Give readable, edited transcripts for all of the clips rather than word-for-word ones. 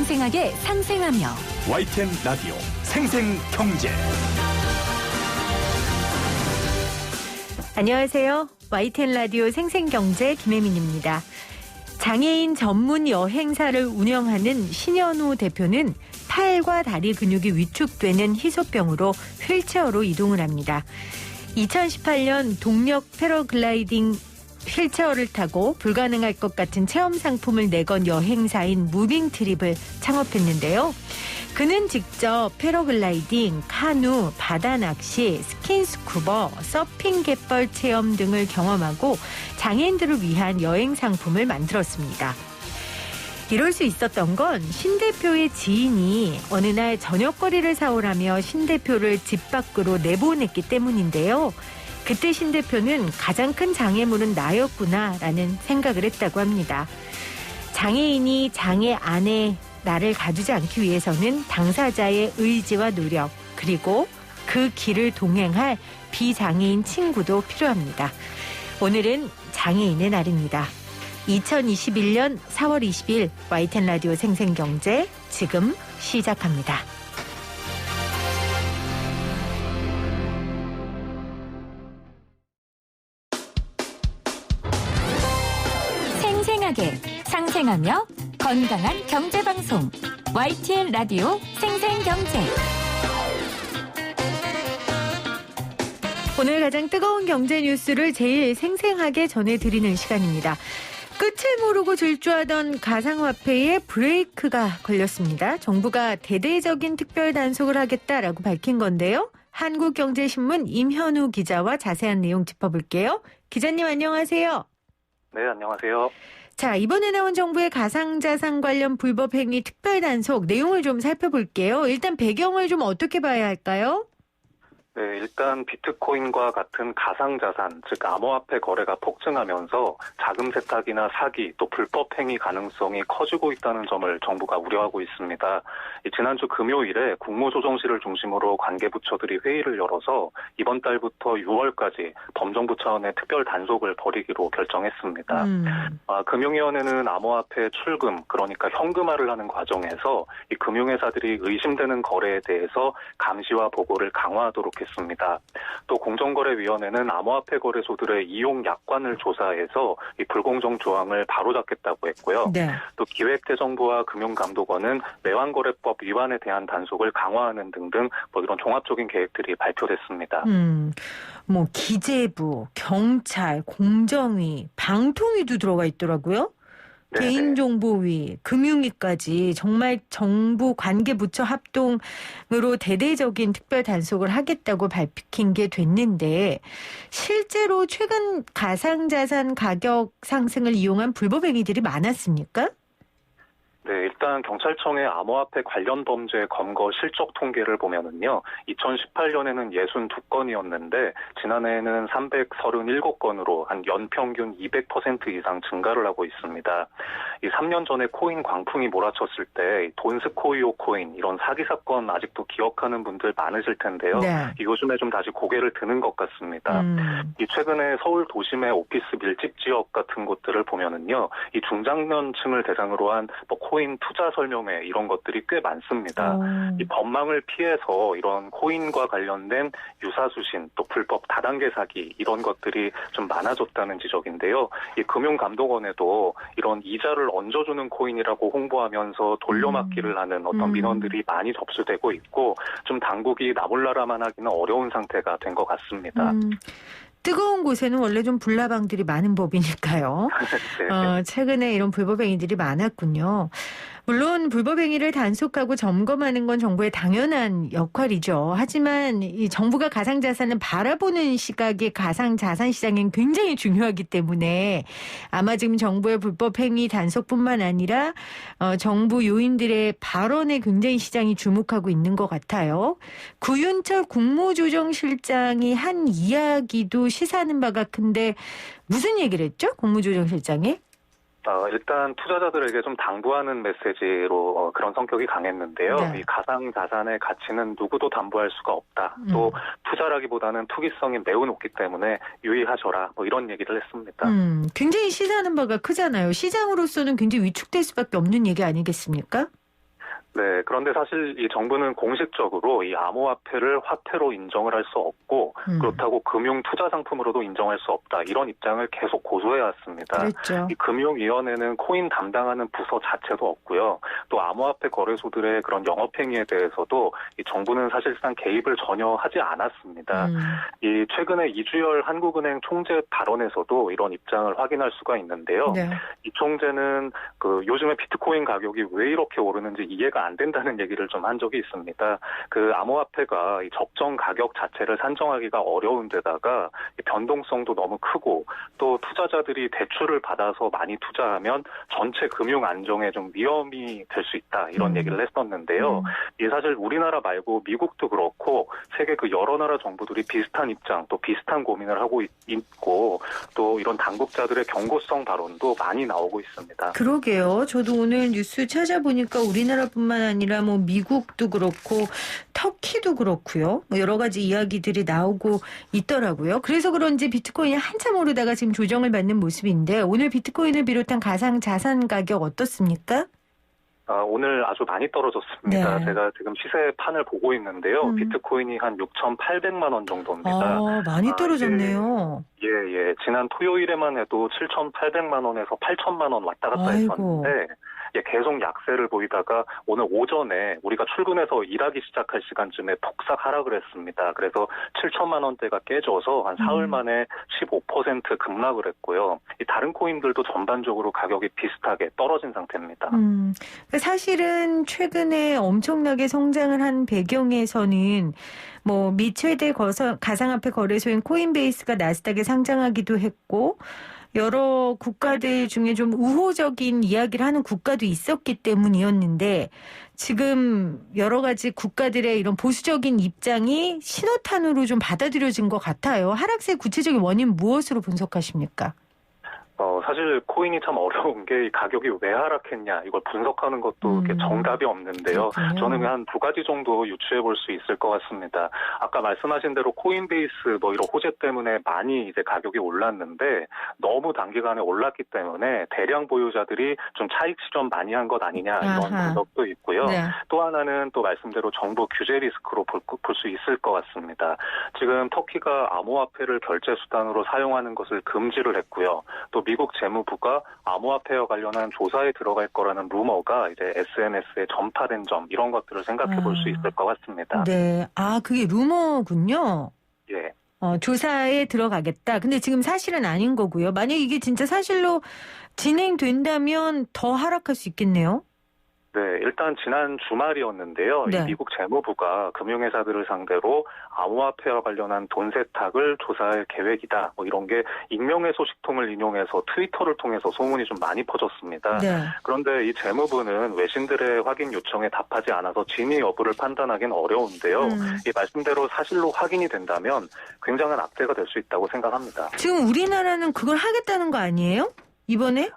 생생하게 상생하며 YTN 라디오 생생경제. 안녕하세요. YTN 라디오 생생경제 김혜민입니다. 장애인 전문 여행사를 운영하는 신현우 대표는 팔과 다리 근육이 위축되는 희소병으로 휠체어로 이동을 합니다. 2018년 동력 패러글라이딩 휠체어를 타고 불가능할 것 같은 체험 상품을 내건 여행사인 무빙트립을 창업했는데요. 그는 직접 패러글라이딩, 카누, 바다낚시, 스킨스쿠버, 서핑 갯벌 체험 등을 경험하고 장애인들을 위한 여행 상품을 만들었습니다. 이럴 수 있었던 건 신 대표의 지인이 어느 날 저녁거리를 사오라며 신 대표를 집 밖으로 내보냈기 때문인데요. 그때 신 대표는 가장 큰 장애물은 나였구나라는 생각을 했다고 합니다. 장애인이 장애 안에 나를 가두지 않기 위해서는 당사자의 의지와 노력, 그리고 그 길을 동행할 비장애인 친구도 필요합니다. 오늘은 장애인의 날입니다. 2021년 4월 20일 YTN 라디오 생생경제 지금 시작합니다. 생생하게 상생하며 건강한 경제방송 YTN 라디오 생생경제. 오늘 가장 뜨거운 경제 뉴스를 제일 생생하게 전해드리는 시간입니다. 끝을 모르고 질주하던 가상화폐에 브레이크가 걸렸습니다. 정부가 대대적인 특별 단속을 하겠다라고 밝힌 건데요. 한국경제신문 임현우 기자와 자세한 내용 짚어볼게요. 기자님 안녕하세요. 네, 안녕하세요. 자, 이번에 나온 정부의 가상자산 관련 불법 행위 특별 단속 내용을 좀 살펴볼게요. 일단 배경을 좀 어떻게 봐야 할까요? 네, 일단 비트코인과 같은 가상자산, 즉 암호화폐 거래가 폭증하면서 자금 세탁이나 사기, 또 불법 행위 가능성이 커지고 있다는 점을 정부가 우려하고 있습니다. 지난주 금요일에 국무조정실을 중심으로 관계부처들이 회의를 열어서 이번 달부터 6월까지 범정부 차원의 특별 단속을 벌이기로 결정했습니다. 금융위원회는 암호화폐 출금, 그러니까 현금화를 하는 과정에서 이 금융회사들이 의심되는 거래에 대해서 감시와 보고를 강화하도록 했습니다. 또 공정거래위원회는 암호화폐 거래소들의 이용 약관을 조사해서 이 불공정 조항을 바로잡겠다고 했고요. 네. 또 기획재정부와 금융감독원은 매환거래법 위반에 대한 단속을 강화하는 등등 이런 종합적인 계획들이 발표됐습니다. 기재부, 경찰, 공정위, 방통위도 들어가 있더라고요. 네네. 개인정보위, 금융위까지 정말 정부 관계부처 합동으로 대대적인 특별 단속을 하겠다고 밝힌 게 됐는데 실제로 최근 가상자산 가격 상승을 이용한 불법 행위들이 많았습니까? 네, 일단 경찰청의 암호화폐 관련 범죄 검거 실적 통계를 보면은요, 2018년에는 62건이었는데 지난해에는 337건으로 한 연평균 200% 이상 증가를 하고 있습니다. 이 3년 전에 코인 광풍이 몰아쳤을 때 돈스코이오 코인 이런 사기 사건 아직도 기억하는 분들 많으실 텐데요. 네. 요즘에 좀 다시 고개를 드는 것 같습니다. 이 최근에 서울 도심의 오피스 밀집 지역 같은 곳들을 보면은요, 이 중장년층을 대상으로 한 코인 투자 설명회 이런 것들이 꽤 많습니다. 이 법망을 피해서 이런 코인과 관련된 유사수신 또 불법 다단계 사기 이런 것들이 좀 많아졌다는 지적인데요. 이 금융감독원에도 이런 이자를 얹어주는 코인이라고 홍보하면서 돌려막기를 하는 어떤 민원들이 많이 접수되고 있고 좀 당국이 나몰라라만 하기는 어려운 상태가 된 것 같습니다. 뜨거운 곳에는 원래 좀 불나방들이 많은 법이니까요. 네. 최근에 이런 불법 행위들이 많았군요. 물론 불법 행위를 단속하고 점검하는 건 정부의 당연한 역할이죠. 하지만 이 정부가 가상자산을 바라보는 시각이 가상자산 시장엔 굉장히 중요하기 때문에 아마 지금 정부의 불법 행위 단속뿐만 아니라 정부 요인들의 발언에 굉장히 시장이 주목하고 있는 것 같아요. 구윤철 국무조정실장이 한 이야기도 시사하는 바가 큰데 무슨 얘기를 했죠? 국무조정실장이? 일단 투자자들에게 좀 당부하는 메시지로 그런 성격이 강했는데요. 네. 이 가상자산의 가치는 누구도 담보할 수가 없다. 또 투자라기보다는 투기성이 매우 높기 때문에 유의하셔라. 이런 얘기를 했습니다. 굉장히 시사하는 바가 크잖아요. 시장으로서는 굉장히 위축될 수밖에 없는 얘기 아니겠습니까? 네, 그런데 사실 이 정부는 공식적으로 이 암호화폐를 화폐로 인정을 할 수 없고 그렇다고 금융 투자 상품으로도 인정할 수 없다. 이런 입장을 계속 고수해 왔습니다. 그렇죠. 이 금융위원회는 코인 담당하는 부서 자체도 없고요. 또 암호화폐 거래소들의 그런 영업행위에 대해서도 이 정부는 사실상 개입을 전혀 하지 않았습니다. 이 최근에 이주열 한국은행 총재 발언에서도 이런 입장을 확인할 수가 있는데요. 네. 이 총재는 그 요즘에 비트코인 가격이 왜 이렇게 오르는지 이해가 안 된다는 얘기를 좀 한 적이 있습니다. 그 암호화폐가 이 적정 가격 자체를 산정하기가 어려운 데다가 변동성도 너무 크고 또 투자자들이 대출을 받아서 많이 투자하면 전체 금융 안정에 좀 위험이 될 수 있다 이런 얘기를 했었는데요. 이 사실 우리나라 말고 미국도 그렇고 세계 그 여러 나라 정부들이 비슷한 입장 또 비슷한 고민을 하고 있고 또 이런 당국자들의 경고성 발언도 많이 나오고 있습니다. 그러게요. 저도 오늘 뉴스 찾아보니까 우리나라뿐만 아니라 뭐 미국도 그렇고 터키도 그렇고요. 뭐 여러 가지 이야기들이 나오고 있더라고요. 그래서 그런지 비트코인이 한참 오르다가 지금 조정을 받는 모습인데 오늘 비트코인을 비롯한 가상 자산 가격 어떻습니까? 오늘 아주 많이 떨어졌습니다. 네. 제가 지금 시세판을 보고 있는데요. 비트코인이 한 6,800만 원 정도입니다. 많이 떨어졌네요. 예. 지난 토요일에만 해도 7,800만 원에서 8,000만 원 왔다 갔다 아이고. 했었는데 계속 약세를 보이다가 오늘 오전에 우리가 출근해서 일하기 시작할 시간쯤에 폭삭 하락을 했습니다. 그래서 7천만 원대가 깨져서 한 사흘 만에 15% 급락을 했고요. 이 다른 코인들도 전반적으로 가격이 비슷하게 떨어진 상태입니다. 사실은 최근에 엄청나게 성장을 한 배경에서는 뭐 미 최대 가상화폐 거래소인 코인베이스가 나스닥에 상장하기도 했고 여러 국가들 중에 좀 우호적인 이야기를 하는 국가도 있었기 때문이었는데 지금 여러 가지 국가들의 이런 보수적인 입장이 신호탄으로 좀 받아들여진 것 같아요. 하락세의 구체적인 원인 무엇으로 분석하십니까? 사실 코인이 참 어려운 게 이 가격이 왜 하락했냐 이걸 분석하는 것도 이렇게 정답이 없는데요. 그렇군요. 저는 한 두 가지 정도 유추해 볼 수 있을 것 같습니다. 아까 말씀하신 대로 코인베이스 뭐 이런 호재 때문에 많이 이제 가격이 올랐는데 너무 단기간에 올랐기 때문에 대량 보유자들이 좀 차익 실현 많이 한 것 아니냐 이런 분석도 있고요. 네. 또 하나는 또 말씀대로 정부 규제 리스크로 볼 수 있을 것 같습니다. 지금 터키가 암호화폐를 결제 수단으로 사용하는 것을 금지를 했고요. 또 미국 재무부가 암호화폐와 관련한 조사에 들어갈 거라는 루머가 이제 SNS에 전파된 점 이런 것들을 생각해 볼 수 있을 것 같습니다. 네. 그게 루머군요. 예. 조사에 들어가겠다. 근데 지금 사실은 아닌 거고요. 만약 이게 진짜 사실로 진행된다면 더 하락할 수 있겠네요. 네, 일단 지난 주말이었는데요. 네. 이 미국 재무부가 금융회사들을 상대로 암호화폐와 관련한 돈 세탁을 조사할 계획이다. 뭐 이런 게 익명의 소식통을 인용해서 트위터를 통해서 소문이 좀 많이 퍼졌습니다. 네. 그런데 이 재무부는 외신들의 확인 요청에 답하지 않아서 진위 여부를 판단하기는 어려운데요. 이 말씀대로 사실로 확인이 된다면 굉장한 악재가 될 수 있다고 생각합니다. 지금 우리나라는 그걸 하겠다는 거 아니에요? 이번에?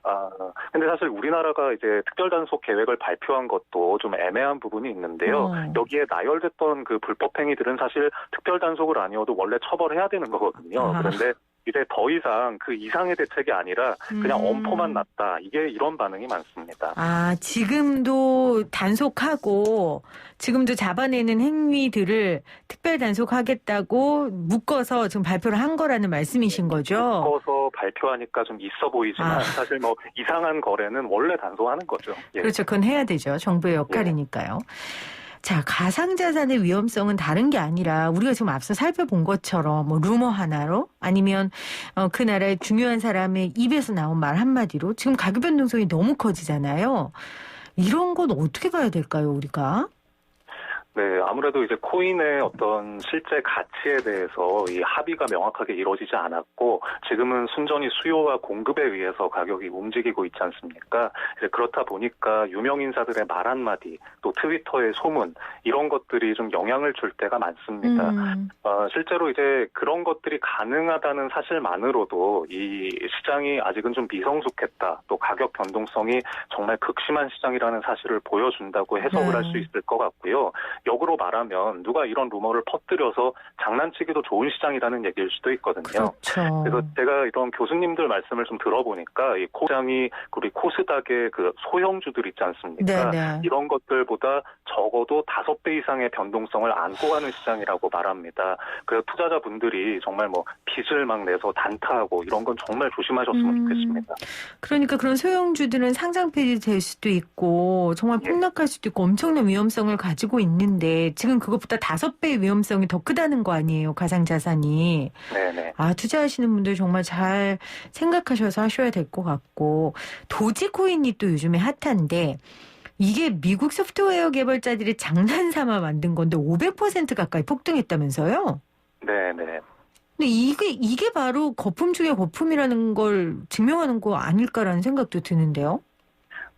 근데 사실 우리나라가 이제 특별단속 계획을 발표한 것도 좀 애매한 부분이 있는데요. 여기에 나열됐던 그 불법 행위들은 사실 특별단속을 아니어도 원래 처벌해야 되는 거거든요. 그런데 이제 더 이상 그 이상의 대책이 아니라 그냥 엄포만 났다. 이게 이런 반응이 많습니다. 지금도 단속하고 지금도 잡아내는 행위들을 특별 단속하겠다고 묶어서 지금 발표를 한 거라는 말씀이신 거죠? 묶어서 발표하니까 좀 있어 보이지만 사실 뭐 이상한 거래는 원래 단속하는 거죠. 예. 그렇죠. 그건 해야 되죠. 정부의 역할이니까요. 자, 가상자산의 위험성은 다른 게 아니라 우리가 지금 앞서 살펴본 것처럼 뭐 루머 하나로 아니면 그 나라의 중요한 사람의 입에서 나온 말 한마디로 지금 가격 변동성이 너무 커지잖아요. 이런 건 어떻게 봐야 될까요, 우리가? 네, 아무래도 이제 코인의 어떤 실제 가치에 대해서 이 합의가 명확하게 이루어지지 않았고 지금은 순전히 수요와 공급에 의해서 가격이 움직이고 있지 않습니까? 이제 그렇다 보니까 유명 인사들의 말 한마디, 또 트위터의 소문 이런 것들이 좀 영향을 줄 때가 많습니다. 실제로 이제 그런 것들이 가능하다는 사실만으로도 이 시장이 아직은 좀 미성숙했다. 또 가격 변동성이 정말 극심한 시장이라는 사실을 보여준다고 해석을 할 수 있을 것 같고요. 역으로 말하면 누가 이런 루머를 퍼뜨려서 장난치기도 좋은 시장이라는 얘기일 수도 있거든요. 그렇죠. 그래서 제가 이런 교수님들 말씀을 좀 들어보니까 이 코장이 우리 코스닥의 그 소형주들 있지 않습니까? 네네. 이런 것들보다 적어도 5배 이상의 변동성을 안고 가는 시장이라고 말합니다. 그래서 투자자분들이 정말 뭐 빚을 막 내서 단타하고 이런 건 정말 조심하셨으면 좋겠습니다. 그러니까 그런 소형주들은 상장 폐지될 수도 있고 정말 폭락할 수도 있고 엄청난 위험성을 가지고 있는데 지금 그것보다 5배의 위험성이 더 크다는 거 아니에요, 가상자산이. 네네. 투자하시는 분들 정말 잘 생각하셔서 하셔야 될 것 같고, 도지코인이 또 요즘에 핫한데 이게 미국 소프트웨어 개발자들이 장난삼아 만든 건데 500% 가까이 폭등했다면서요? 네네. 근데 이게 바로 거품 중에 거품이라는 걸 증명하는 거 아닐까라는 생각도 드는데요.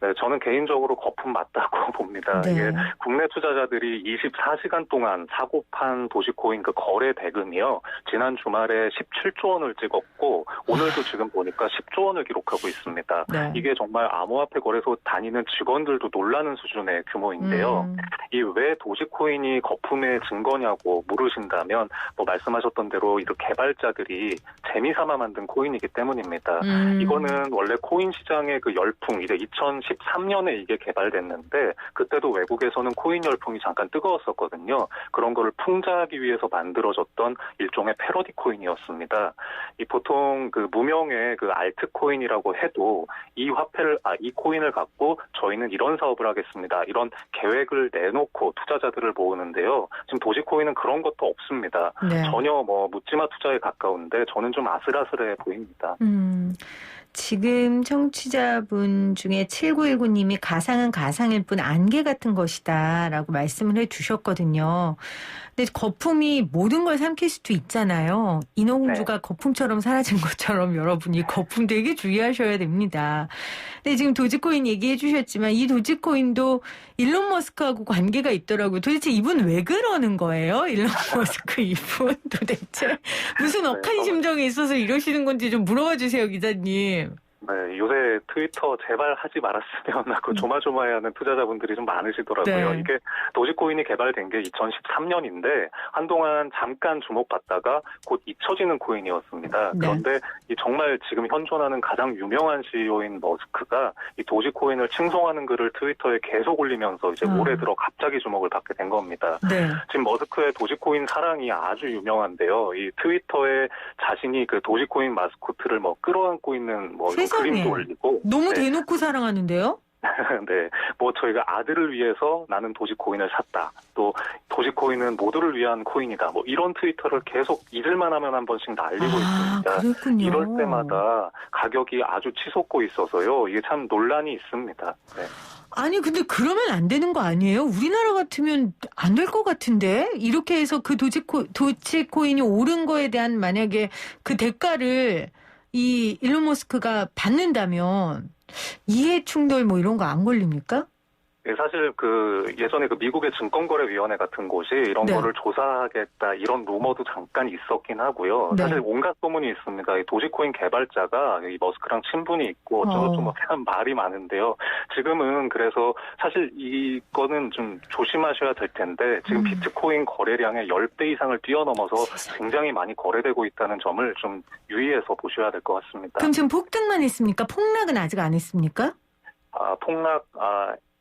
네, 저는 개인적으로 거품 맞다고 봅니다. 네. 이게 국내 투자자들이 24시간 동안 사고 판 도지코인 그 거래 대금이요. 지난 주말에 17조 원을 찍었고 오늘도 지금 보니까 10조 원을 기록하고 있습니다. 네. 이게 정말 암호화폐 거래소 다니는 직원들도 놀라는 수준의 규모인데요. 이 왜 도지코인이 거품의 증거냐고 물으신다면 뭐 말씀하셨던 대로 이렇게 개발자들이 재미삼아 만든 코인이기 때문입니다. 이거는 원래 코인 시장의 그 열풍 이제 2013년에 이게 개발됐는데 그때도 외국에서는 코인 열풍이 잠깐 뜨거웠었거든요. 그런 거를 풍자하기 위해서 만들어졌던 일종의 패러디 코인이었습니다. 이 보통 그 무명의 그 알트코인이라고 해도 이 코인을 갖고 저희는 이런 사업을 하겠습니다. 이런 계획을 내놓고 투자자들을 모으는데요. 지금 도지코인은 그런 것도 없습니다. 네. 전혀 뭐 묻지마 투자에 가까운데 저는 좀 아슬아슬해 보입니다. 지금 청취자분 중에 7919님이 가상은 가상일 뿐 안개 같은 것이다 라고 말씀을 해주셨거든요. 근데 거품이 모든 걸 삼킬 수도 있잖아요. 인어공주가 거품처럼 사라진 것처럼 여러분이 거품 되게 주의하셔야 됩니다. 근데 지금 도지코인 얘기해 주셨지만 이 도지코인도 일론 머스크하고 관계가 있더라고요. 도대체 이분 왜 그러는 거예요? 일론 머스크 이분 도대체 무슨 억한 심정이 있어서 이러시는 건지 좀 물어봐 주세요, 기자님. 네, 요새 트위터 제발 하지 말았으면 하고 조마조마해하는 투자자분들이 좀 많으시더라고요. 네. 이게 도지코인이 개발된 게 2013년인데 한동안 잠깐 주목받다가 곧 잊혀지는 코인이었습니다. 네. 그런데 이 정말 지금 현존하는 가장 유명한 CEO인 머스크가 이 도지코인을 칭송하는 글을 트위터에 계속 올리면서 이제 올해 들어 갑자기 주목을 받게 된 겁니다. 네. 지금 머스크의 도지코인 사랑이 아주 유명한데요. 이 트위터에 자신이 그 도지코인 마스코트를 뭐 끌어안고 있는 뭐 그림도 올리고 너무 대놓고 사랑하는데요? 네, 뭐 저희가 아들을 위해서 나는 도지코인을 샀다. 또 도지코인은 모두를 위한 코인이다. 뭐 이런 트위터를 계속 잊을만 하면 한 번씩 날리고 있습니다. 그렇군요. 이럴 때마다 가격이 아주 치솟고 있어서요. 이게 참 논란이 있습니다. 네. 아니 근데 그러면 안 되는 거 아니에요? 우리나라 같으면 안 될 것 같은데 이렇게 해서 그 도지코인이 오른 거에 대한 만약에 그 대가를 이 일론 머스크가 받는다면 이해 충돌 뭐 이런 거 안 걸립니까? 네, 사실 그 예전에 그 미국의 증권거래위원회 같은 곳이 이런 네. 거를 조사하겠다 이런 루머도 잠깐 있었긴 하고요. 네. 사실 온갖 소문이 있습니다. 이 도지코인 개발자가 이 머스크랑 친분이 있고 좀 참 말이 많은데요. 지금은 그래서 사실 이거는 좀 조심하셔야 될 텐데 지금 비트코인 거래량의 10배 이상을 뛰어넘어서 굉장히 많이 거래되고 있다는 점을 좀 유의해서 보셔야 될 것 같습니다. 그럼 지금 폭등만 했습니까? 폭락은 아직 안 했습니까?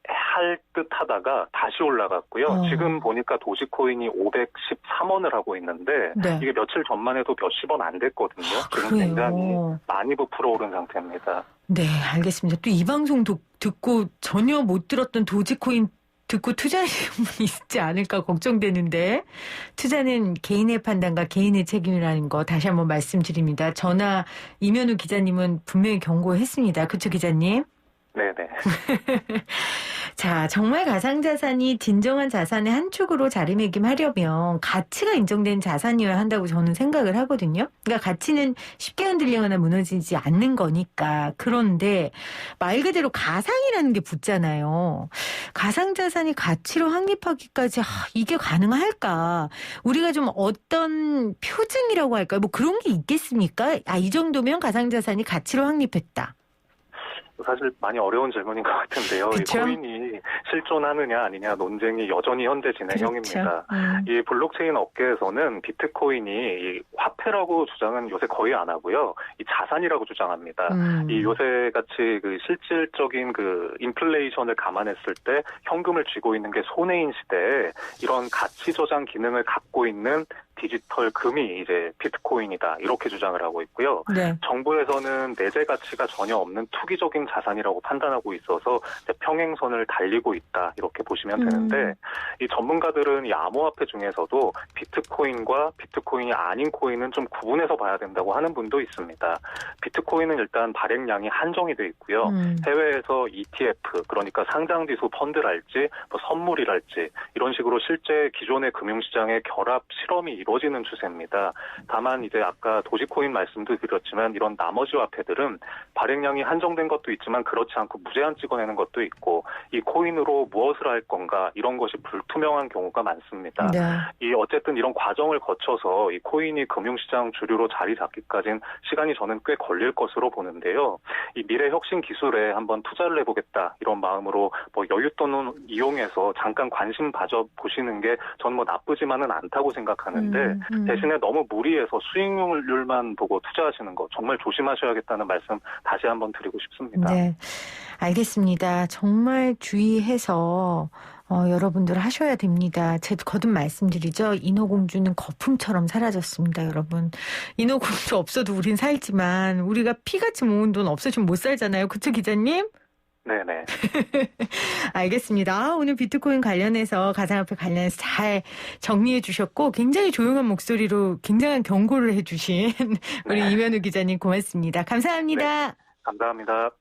할 듯 하다가 다시 올라갔고요. 지금 보니까 도지코인이 513원을 하고 있는데 네. 이게 며칠 전만 해도 몇십 원 안 됐거든요. 지금 그래요? 굉장히 많이 부풀어 오른 상태입니다. 네, 알겠습니다. 또 이 방송 듣고 전혀 못 들었던 도지코인 듣고 투자하시는 분이 있지 않을까 걱정되는데 투자는 개인의 판단과 개인의 책임이라는 거 다시 한번 말씀드립니다. 저나 이면우 기자님은 분명히 경고했습니다. 그렇죠, 기자님? 네네. 자, 정말 가상자산이 진정한 자산의 한 축으로 자리매김하려면 가치가 인정된 자산이어야 한다고 저는 생각을 하거든요. 그러니까 가치는 쉽게 흔들리거나 무너지지 않는 거니까. 그런데 말 그대로 가상이라는 게 붙잖아요. 가상자산이 가치로 확립하기까지 이게 가능할까? 우리가 좀 어떤 표징이라고 할까요? 뭐 그런 게 있겠습니까? 이 정도면 가상자산이 가치로 확립했다. 사실 많이 어려운 질문인 것 같은데요. 그쵸? 이 코인이 실존하느냐 아니냐 논쟁이 여전히 현재 진행형입니다. 이 블록체인 업계에서는 비트코인이 이 화폐라고 주장은 요새 거의 안 하고요. 이 자산이라고 주장합니다. 이 요새 같이 그 실질적인 그 인플레이션을 감안했을 때 현금을 쥐고 있는 게 손해인 시대에 이런 가치 저장 기능을 갖고 있는 디지털 금이 이제 비트코인이다 이렇게 주장을 하고 있고요. 네. 정부에서는 내재 가치가 전혀 없는 투기적인 자산이라고 판단하고 있어서 이제 평행선을 달리고 있다 이렇게 보시면 되는데 이 전문가들은 이 암호화폐 중에서도 비트코인과 비트코인이 아닌 코인은 좀 구분해서 봐야 된다고 하는 분도 있습니다. 비트코인은 일단 발행량이 한정이 돼 있고요. 해외에서 ETF 그러니까 상장지수 펀드랄지 뭐 선물이랄지 이런 식으로 실제 기존의 금융시장의 결합 실험이 이루어지는 추세입니다. 다만 이제 아까 도지코인 말씀도 드렸지만 이런 나머지 화폐들은 발행량이 한정된 것도 있지만 그렇지 않고 무제한 찍어내는 것도 있고 이 코인으로 무엇을 할 건가 이런 것이 불투명한 경우가 많습니다. 네. 이 어쨌든 이런 과정을 거쳐서 이 코인이 금융시장 주류로 자리 잡기까지는 시간이 저는 꽤 걸릴 것으로 보는데요. 이 미래 혁신 기술에 한번 투자를 해보겠다 이런 마음으로 뭐 여윳돈을 이용해서 잠깐 관심 가져 보시는 게 저는 뭐 나쁘지만은 않다고 생각하는데 대신에 너무 무리해서 수익률만 보고 투자하시는 거 정말 조심하셔야겠다는 말씀 다시 한번 드리고 싶습니다. 네, 알겠습니다. 정말 주의해서 여러분들 하셔야 됩니다. 제가 거듭 말씀드리죠. 인어공주는 거품처럼 사라졌습니다, 여러분. 인어공주 없어도 우린 살지만 우리가 피같이 모은 돈 없어지면 못 살잖아요. 그쵸, 기자님? 네네. 알겠습니다. 오늘 비트코인 관련해서 가상화폐 관련해서 잘 정리해 주셨고 굉장히 조용한 목소리로 굉장한 경고를 해 주신 우리 이면우 기자님 고맙습니다. 감사합니다. 네, 감사합니다.